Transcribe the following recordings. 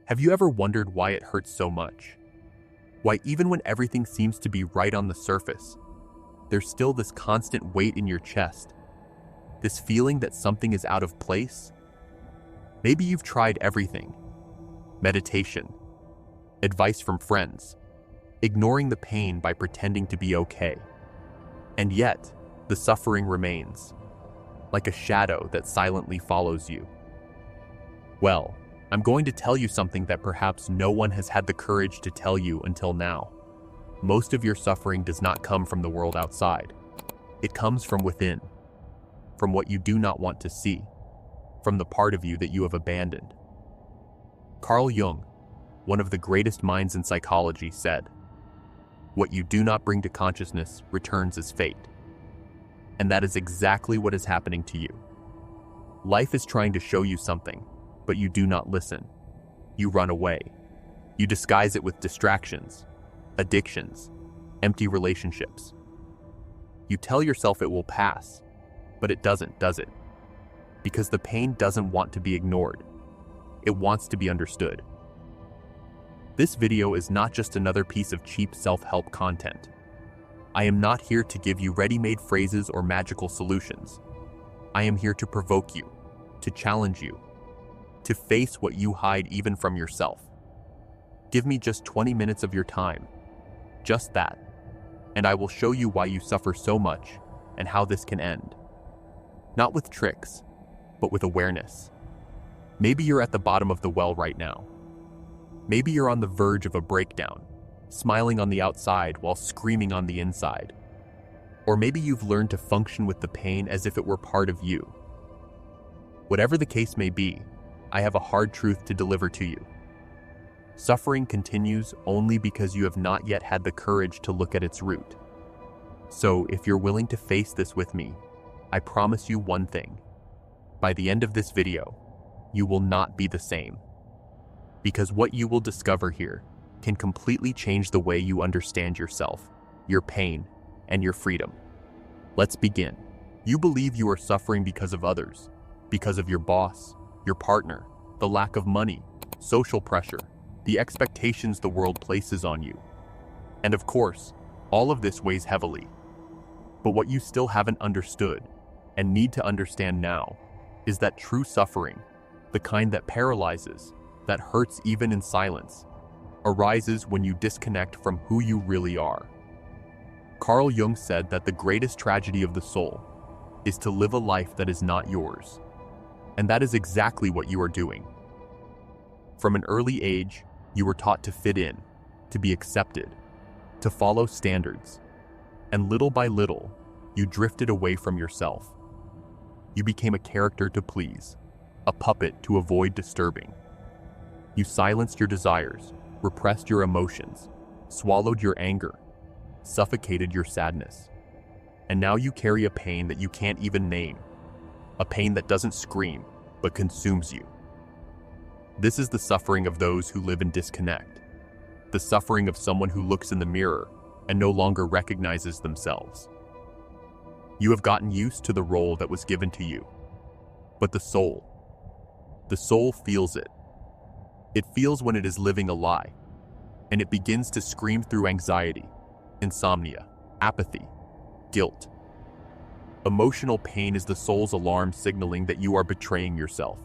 Have you ever wondered why it hurts so much? Why even when everything seems to be right on the surface, there's still this constant weight in your chest, this feeling that something is out of place? Maybe you've tried everything: meditation, advice from friends, ignoring the pain by pretending to be okay. And yet, the suffering remains, like a shadow that silently follows you. Well, I'm going to tell you something that perhaps no one has had the courage to tell you until now. Most of your suffering does not come from the world outside. It comes from within, from what you do not want to see, from the part of you that you have abandoned. Carl Jung, one of the greatest minds in psychology, said, "What you do not bring to consciousness returns as fate." And that is exactly what is happening to you. Life is trying to show you something, but you do not listen. You run away. You disguise it with distractions, addictions, empty relationships. You tell yourself it will pass, but it doesn't, does it? Because the pain doesn't want to be ignored. It wants to be understood. This video is not just another piece of cheap self-help content. I am not here to give you ready-made phrases or magical solutions. I am here to provoke you, to challenge you, to face what you hide even from yourself. Give me just 20 minutes of your time, just that, and I will show you why you suffer so much and how this can end. Not with tricks, but with awareness. Maybe you're at the bottom of the well right now. Maybe you're on the verge of a breakdown, smiling on the outside while screaming on the inside. Or maybe you've learned to function with the pain as if it were part of you. Whatever the case may be, I have a hard truth to deliver to you. Suffering continues only because you have not yet had the courage to look at its root. So, if you're willing to face this with me, I promise you one thing. By the end of this video, you will not be the same. Because what you will discover here can completely change the way you understand yourself, your pain, and your freedom. Let's begin. You believe you are suffering because of others, because of your boss, your partner, the lack of money, social pressure, the expectations the world places on you. And of course, all of this weighs heavily. But what you still haven't understood, and need to understand now, is that true suffering, the kind that paralyzes, that hurts even in silence, arises when you disconnect from who you really are. Carl Jung said that the greatest tragedy of the soul is to live a life that is not yours. And that is exactly what you are doing. From an early age, you were taught to fit in, to be accepted, to follow standards. And little by little, you drifted away from yourself. You became a character to please, a puppet to avoid disturbing. You silenced your desires, repressed your emotions, swallowed your anger, suffocated your sadness. And now you carry a pain that you can't even name, a pain that doesn't scream, but consumes you. This is the suffering of those who live in disconnect, the suffering of someone who looks in the mirror and no longer recognizes themselves. You have gotten used to the role that was given to you, but the soul feels it. It feels when it is living a lie, and it begins to scream through anxiety, insomnia, apathy, guilt. Emotional pain is the soul's alarm signaling that you are betraying yourself.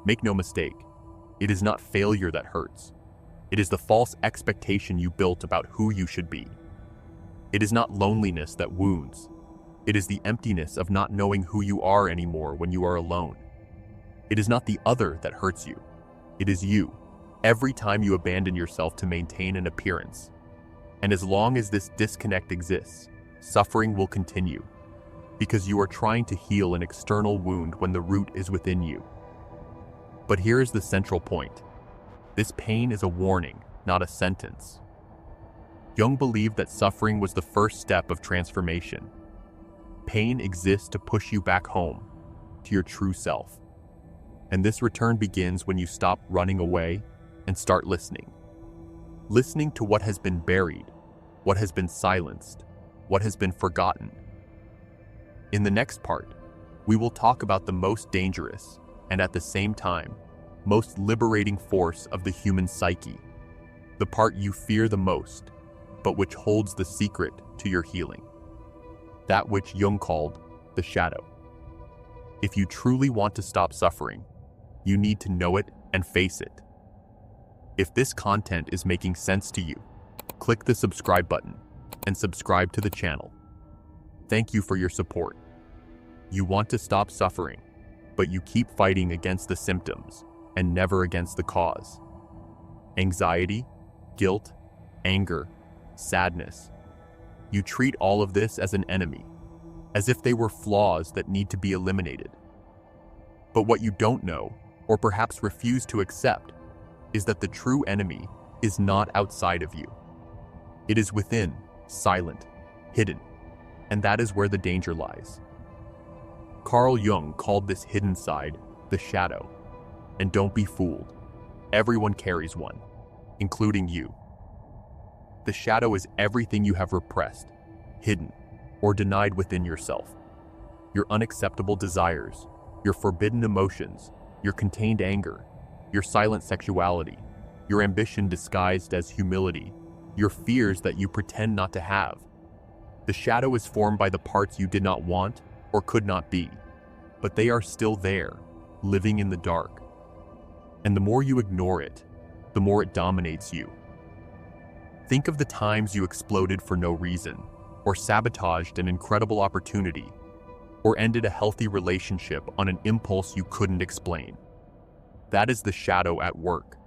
Make no mistake, it is not failure that hurts. It is the false expectation you built about who you should be. It is not loneliness that wounds. It is the emptiness of not knowing who you are anymore when you are alone. It is not the other that hurts you. It is you, every time you abandon yourself to maintain an appearance. And as long as this disconnect exists, suffering will continue, because you are trying to heal an external wound when the root is within you. But here is the central point. This pain is a warning, not a sentence. Jung believed that suffering was the first step of transformation. Pain exists to push you back home, to your true self. And this return begins when you stop running away and start listening. Listening to what has been buried, what has been silenced, what has been forgotten. In the next part, we will talk about the most dangerous and at the same time, most liberating force of the human psyche, the part you fear the most, but which holds the secret to your healing. That which Jung called the shadow. If you truly want to stop suffering, you need to know it and face it. If this content is making sense to you, click the subscribe button and subscribe to the channel. Thank you for your support. You want to stop suffering, but you keep fighting against the symptoms and never against the cause. Anxiety, guilt, anger, sadness. You treat all of this as an enemy, as if they were flaws that need to be eliminated. But what you don't know, or perhaps refuse to accept, is that the true enemy is not outside of you. It is within, silent, hidden, and that is where the danger lies. Carl Jung called this hidden side the shadow. And don't be fooled. Everyone carries one, including you. The shadow is everything you have repressed, hidden, or denied within yourself. Your unacceptable desires, your forbidden emotions, your contained anger, your silent sexuality, your ambition disguised as humility, your fears that you pretend not to have. The shadow is formed by the parts you did not want or could not be, but they are still there, living in the dark. And the more you ignore it, the more it dominates you. Think of the times you exploded for no reason, or sabotaged an incredible opportunity, or ended a healthy relationship on an impulse you couldn't explain. That is the shadow at work.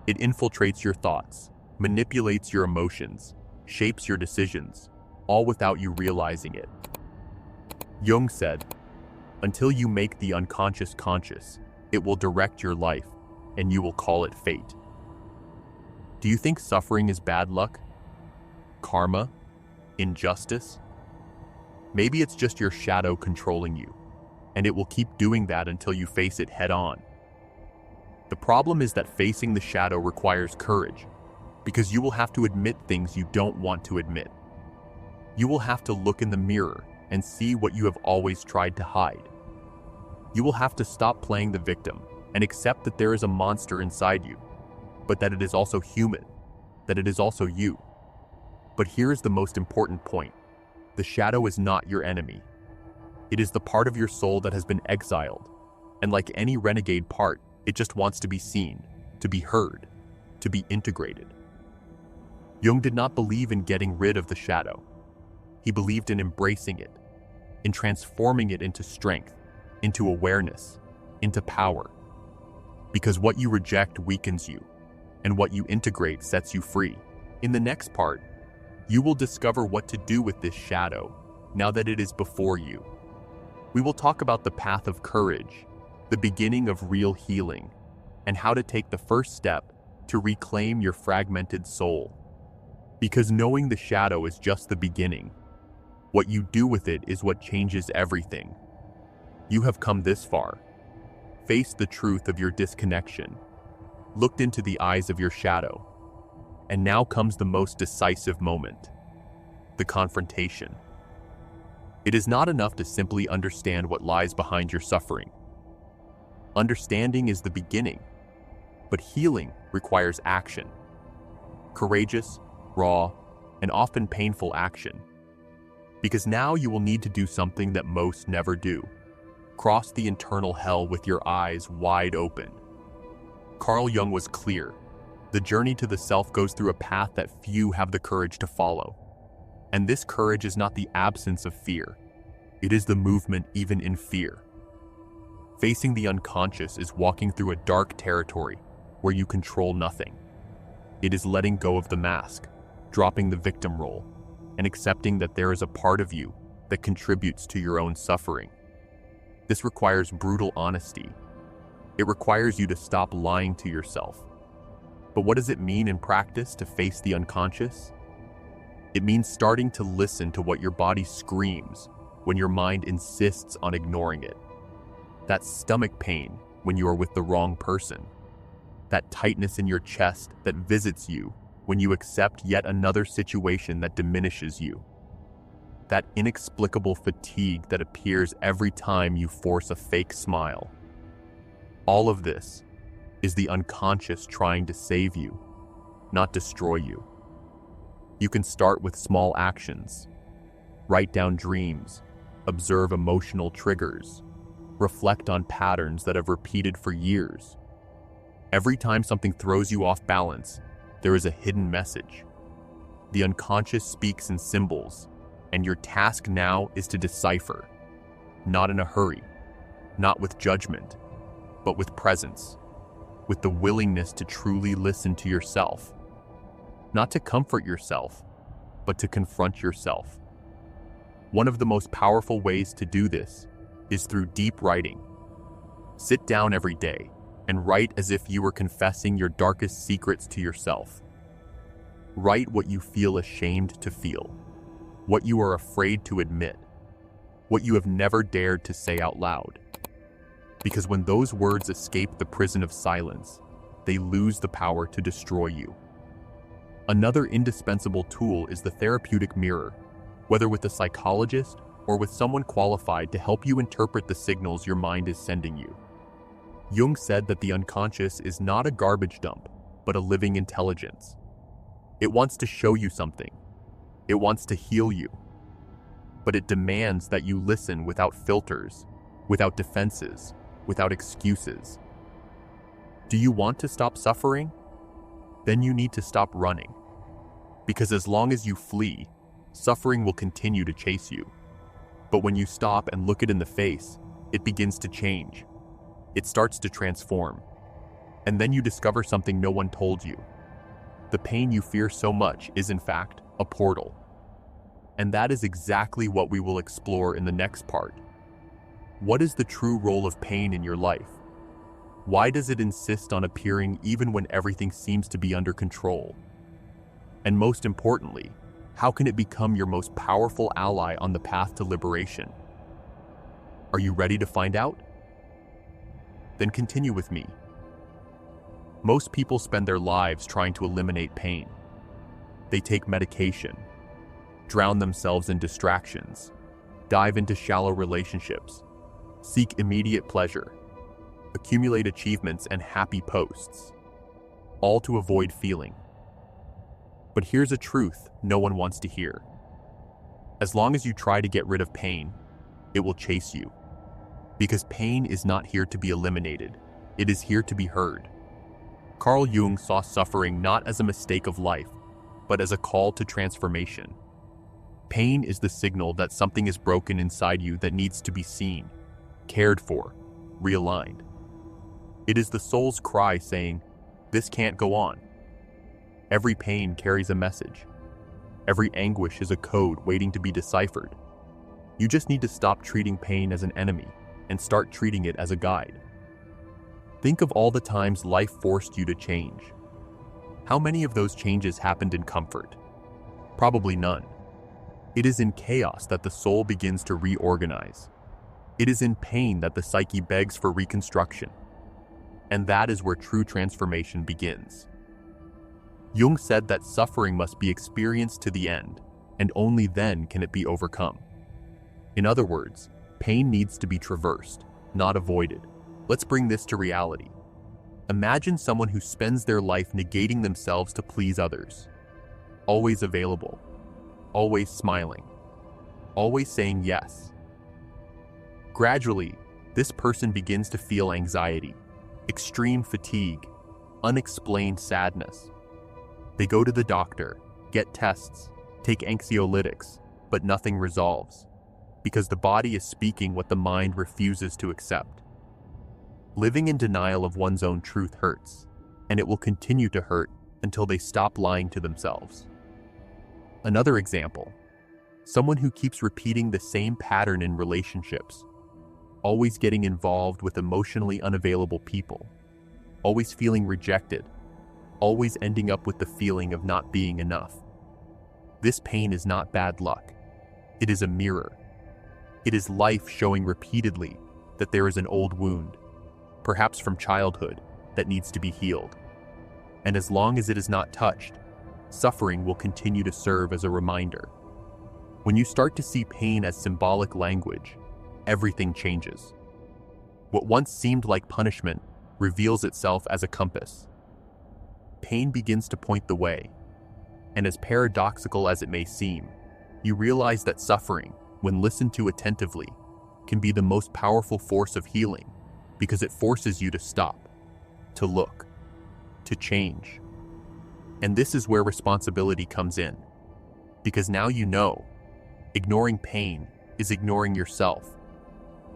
It infiltrates your thoughts, manipulates your emotions, shapes your decisions, all without you realizing it. Jung said, "Until you make the unconscious conscious, it will direct your life, and you will call it fate." Do you think suffering is bad luck? Karma? Injustice? Maybe it's just your shadow controlling you, and it will keep doing that until you face it head on. The problem is that facing the shadow requires courage, because you will have to admit things you don't want to admit. You will have to look in the mirror and see what you have always tried to hide. You will have to stop playing the victim and accept that there is a monster inside you, but that it is also human, that it is also you. But here is the most important point. The shadow is not your enemy. It is the part of your soul that has been exiled, and like any renegade part, it just wants to be seen, to be heard, to be integrated. Jung did not believe in getting rid of the shadow. He believed in embracing it, in transforming it into strength, into awareness, into power. Because what you reject weakens you, and what you integrate sets you free. In the next part, you will discover what to do with this shadow now that it is before you. We will talk about the path of courage, the beginning of real healing, and how to take the first step to reclaim your fragmented soul. Because knowing the shadow is just the beginning. What you do with it is what changes everything. You have come this far, faced the truth of your disconnection, looked into the eyes of your shadow, and now comes the most decisive moment, the confrontation. It is not enough to simply understand what lies behind your suffering. Understanding is the beginning, but healing requires action. Courageous, raw, and often painful action. Because now you will need to do something that most never do. Cross the internal hell with your eyes wide open. Carl Jung was clear. The journey to the self goes through a path that few have the courage to follow. And this courage is not the absence of fear. It is the movement even in fear. Facing the unconscious is walking through a dark territory where you control nothing. It is letting go of the mask, dropping the victim role, and accepting that there is a part of you that contributes to your own suffering. This requires brutal honesty. It requires you to stop lying to yourself. But what does it mean in practice to face the unconscious? It means starting to listen to what your body screams when your mind insists on ignoring it. That stomach pain when you are with the wrong person. That tightness in your chest that visits you when you accept yet another situation that diminishes you. That inexplicable fatigue that appears every time you force a fake smile. All of this is the unconscious trying to save you, not destroy you. You can start with small actions. Write down dreams, observe emotional triggers, reflect on patterns that have repeated for years. Every time something throws you off balance, there is a hidden message. The unconscious speaks in symbols, and your task now is to decipher, not in a hurry, not with judgment, but with presence, with the willingness to truly listen to yourself. Not to comfort yourself, but to confront yourself. One of the most powerful ways to do this is through deep writing. Sit down every day and write as if you were confessing your darkest secrets to yourself. Write what you feel ashamed to feel, what you are afraid to admit, what you have never dared to say out loud. Because when those words escape the prison of silence, they lose the power to destroy you. Another indispensable tool is the therapeutic mirror, whether with a psychologist or with someone qualified to help you interpret the signals your mind is sending you. Jung said that the unconscious is not a garbage dump, but a living intelligence. It wants to show you something. It wants to heal you. But it demands that you listen without filters, without defenses, without excuses. Do you want to stop suffering? Then you need to stop running. Because as long as you flee, suffering will continue to chase you. But when you stop and look it in the face, it begins to change. It starts to transform. And then you discover something no one told you. The pain you fear so much is, in fact, a portal. And that is exactly what we will explore in the next part. What is the true role of pain in your life? Why does it insist on appearing even when everything seems to be under control? And most importantly, how can it become your most powerful ally on the path to liberation? Are you ready to find out? Then continue with me. Most people spend their lives trying to eliminate pain. They take medication, drown themselves in distractions, dive into shallow relationships, seek immediate pleasure, accumulate achievements and happy posts, all to avoid feeling. But here's a truth no one wants to hear. As long as you try to get rid of pain, it will chase you. Because pain is not here to be eliminated, it is here to be heard. Carl Jung saw suffering not as a mistake of life, but as a call to transformation. Pain is the signal that something is broken inside you that needs to be seen, cared for, realigned. It is the soul's cry saying, "This can't go on." Every pain carries a message. Every anguish is a code waiting to be deciphered. You just need to stop treating pain as an enemy and start treating it as a guide. Think of all the times life forced you to change. How many of those changes happened in comfort? Probably none. It is in chaos that the soul begins to reorganize. It is in pain that the psyche begs for reconstruction. And that is where true transformation begins. Jung said that suffering must be experienced to the end, and only then can it be overcome. In other words, pain needs to be traversed, not avoided. Let's bring this to reality. Imagine someone who spends their life negating themselves to please others. Always available, always smiling, always saying yes. Gradually, this person begins to feel anxiety, extreme fatigue, unexplained sadness. They go to the doctor, get tests, take anxiolytics, but nothing resolves, because the body is speaking what the mind refuses to accept. Living in denial of one's own truth hurts, and it will continue to hurt until they stop lying to themselves. Another example, someone who keeps repeating the same pattern in relationships, always getting involved with emotionally unavailable people, always feeling rejected, always ending up with the feeling of not being enough. This pain is not bad luck. It is a mirror. It is life showing repeatedly that there is an old wound, perhaps from childhood, that needs to be healed. And as long as it is not touched, suffering will continue to serve as a reminder. When you start to see pain as symbolic language, everything changes. What once seemed like punishment reveals itself as a compass. Pain begins to point the way, and as paradoxical as it may seem, you realize that suffering, when listened to attentively, can be the most powerful force of healing because it forces you to stop, to look, to change. And this is where responsibility comes in, because now you know, ignoring pain is ignoring yourself.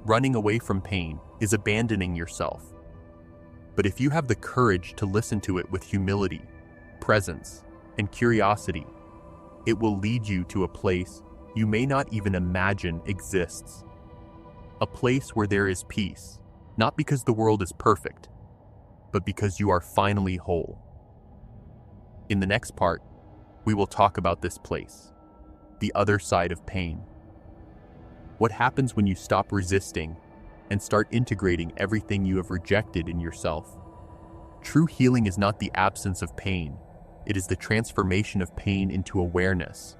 Running away from pain is abandoning yourself. But if you have the courage to listen to it with humility, presence, and curiosity, it will lead you to a place you may not even imagine exists. A place where there is peace, not because the world is perfect, but because you are finally whole. In the next part, we will talk about this place, the other side of pain. What happens when you stop resisting and start integrating everything you have rejected in yourself? True healing is not the absence of pain, it is the transformation of pain into awareness.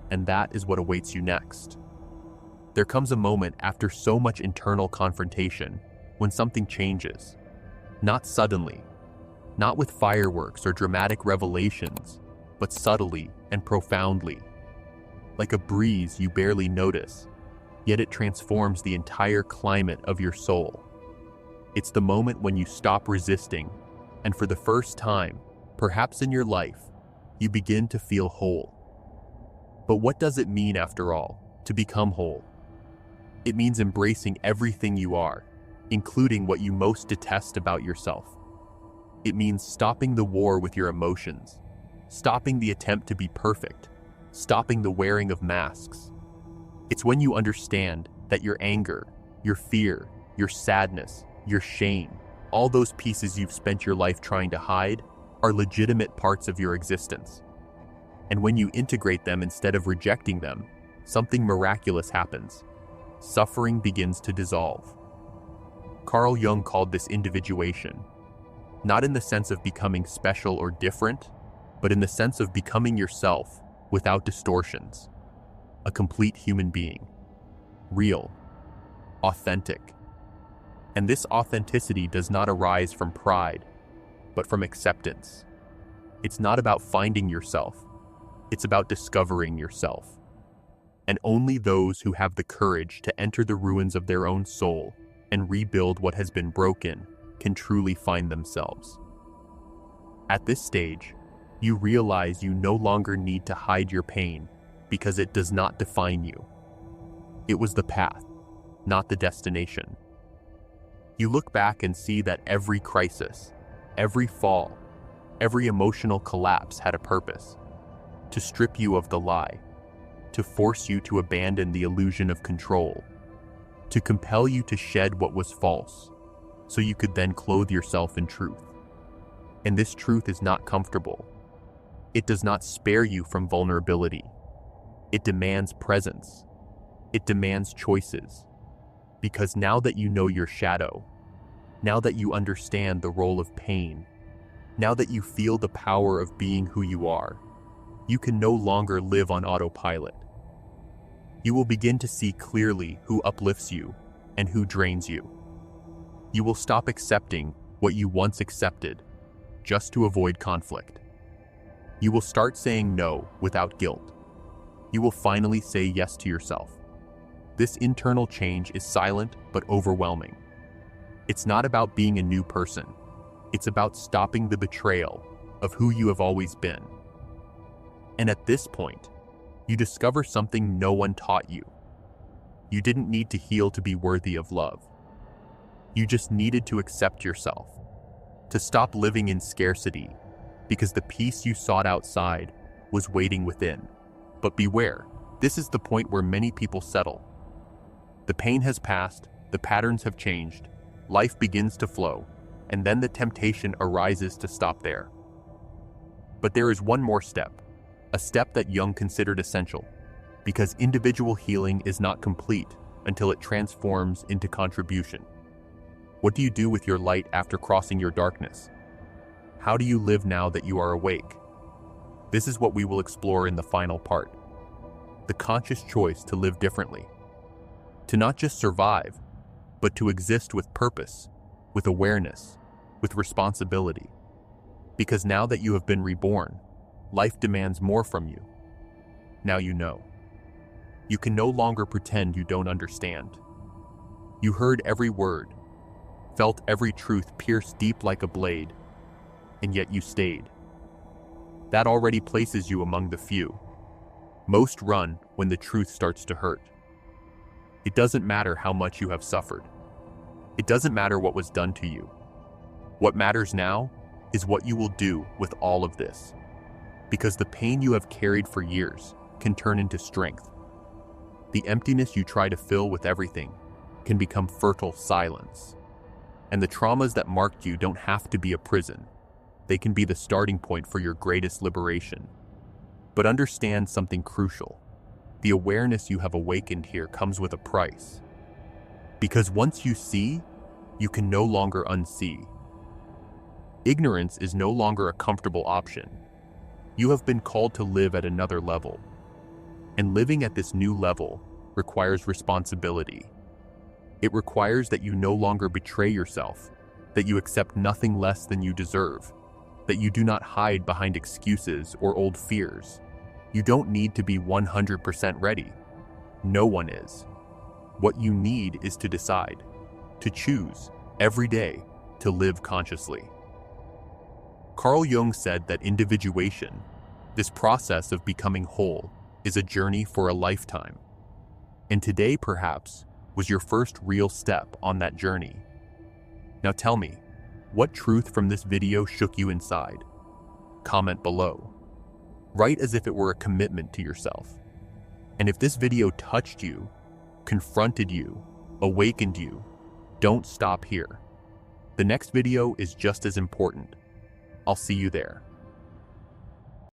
And that is what awaits you next. There comes a moment after so much internal confrontation when something changes. Not suddenly, not with fireworks or dramatic revelations, but subtly and profoundly. Like a breeze you barely notice, yet it transforms the entire climate of your soul. It's the moment when you stop resisting, and for the first time, perhaps in your life, you begin to feel whole. But what does it mean, after all, to become whole? It means embracing everything you are, including what you most detest about yourself. It means stopping the war with your emotions, stopping the attempt to be perfect, stopping the wearing of masks. It's when you understand that your anger, your fear, your sadness, your shame, all those pieces you've spent your life trying to hide, are legitimate parts of your existence. And when you integrate them instead of rejecting them, something miraculous happens. Suffering begins to dissolve. Carl Jung called this individuation, not in the sense of becoming special or different, but in the sense of becoming yourself without distortions. A complete human being. Real. Authentic. And this authenticity does not arise from pride, but from acceptance. It's not about finding yourself. It's about discovering yourself. And only those who have the courage to enter the ruins of their own soul and rebuild what has been broken can truly find themselves. At this stage, you realize you no longer need to hide your pain because it does not define you. It was the path, not the destination. You look back and see that every crisis, every fall, every emotional collapse had a purpose: to strip you of the lie, to force you to abandon the illusion of control, to compel you to shed what was false, so you could then clothe yourself in truth. And this truth is not comfortable. It does not spare you from vulnerability. It demands presence. It demands choices. Because now that you know your shadow, now that you understand the role of pain, now that you feel the power of being who you are, you can no longer live on autopilot. You will begin to see clearly who uplifts you and who drains you. You will stop accepting what you once accepted just to avoid conflict. You will start saying no without guilt. You will finally say yes to yourself. This internal change is silent but overwhelming. It's not about being a new person. It's about stopping the betrayal of who you have always been. And at this point, you discover something no one taught you. You didn't need to heal to be worthy of love. You just needed to accept yourself, to stop living in scarcity, because the peace you sought outside was waiting within. But beware, this is the point where many people settle. The pain has passed, the patterns have changed, life begins to flow, and then the temptation arises to stop there. But there is one more step, a step that Jung considered essential, because individual healing is not complete until it transforms into contribution. What do you do with your light after crossing your darkness? How do you live now that you are awake? This is what we will explore in the final part. The conscious choice to live differently. To not just survive, but to exist with purpose, with awareness, with responsibility. Because now that you have been reborn, life demands more from you. Now you know. You can no longer pretend you don't understand. You heard every word, felt every truth pierce deep like a blade, and yet you stayed. That already places you among the few. Most run when the truth starts to hurt. It doesn't matter how much you have suffered. It doesn't matter what was done to you. What matters now is what you will do with all of this. Because the pain you have carried for years can turn into strength. The emptiness you try to fill with everything can become fertile silence. And the traumas that marked you don't have to be a prison. They can be the starting point for your greatest liberation. But understand something crucial. The awareness you have awakened here comes with a price. Because once you see, you can no longer unsee. Ignorance is no longer a comfortable option. You have been called to live at another level. And living at this new level requires responsibility. It requires that you no longer betray yourself, that you accept nothing less than you deserve, that you do not hide behind excuses or old fears. You don't need to be 100% ready. No one is. What you need is to decide, to choose, every day, to live consciously. Carl Jung said that individuation, this process of becoming whole, is a journey for a lifetime. And today, perhaps, was your first real step on that journey. Now tell me, what truth from this video shook you inside? Comment below. Write as if it were a commitment to yourself. And if this video touched you, confronted you, awakened you, don't stop here. The next video is just as important. I'll see you there.